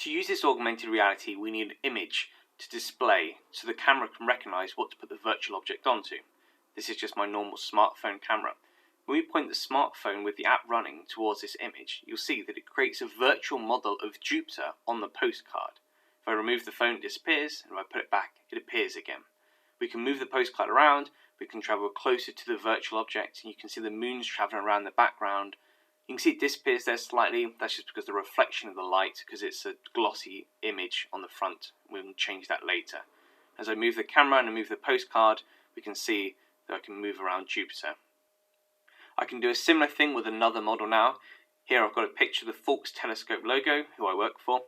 To use this augmented reality, we need an image to display so the camera can recognise what to put the virtual object onto. This is just my normal smartphone camera. When we point the smartphone with the app running towards this image, you'll see that it creates a virtual model of Jupiter on the postcard. If I remove the phone, it disappears, and if I put it back, it appears again. We can move the postcard around, we can travel closer to the virtual object, and you can see the moon's travelling around the background. You can see it disappears there slightly. That's just because of the reflection of the light, because it's a glossy image on the front. We can change that later. As I move the camera and I move the postcard, we can see that I can move around Jupiter. I can do a similar thing with another model now. Here I've got a picture of the Forks Telescope logo, who I work for.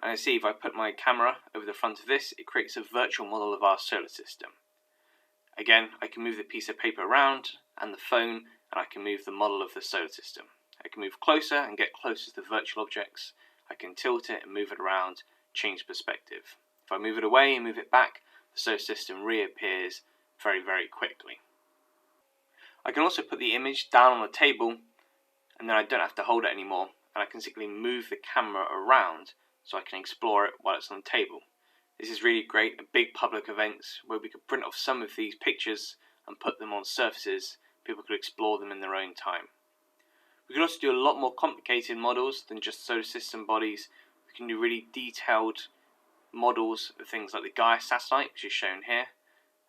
And I see if I put my camera over the front of this, it creates a virtual model of our solar system. Again, I can move the piece of paper around and the phone, and I can move the model of the solar system. I can move closer and get closer to the virtual objects. I can tilt it and move it around, change perspective. If I move it away and move it back, the solar system reappears very, very quickly. I can also put the image down on the table, and then I don't have to hold it anymore, and I can simply move the camera around so I can explore it while it's on the table. This is really great at big public events where we could print off some of these pictures and put them on surfaces. People could explore them in their own time. We can also do a lot more complicated models than just solar system bodies. We can do really detailed models of things like the Gaia satellite, which is shown here.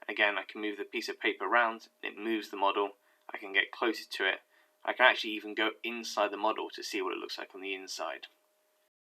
Again, I can move the piece of paper around, it moves the model, I can get closer to it. I can actually even go inside the model to see what it looks like on the inside.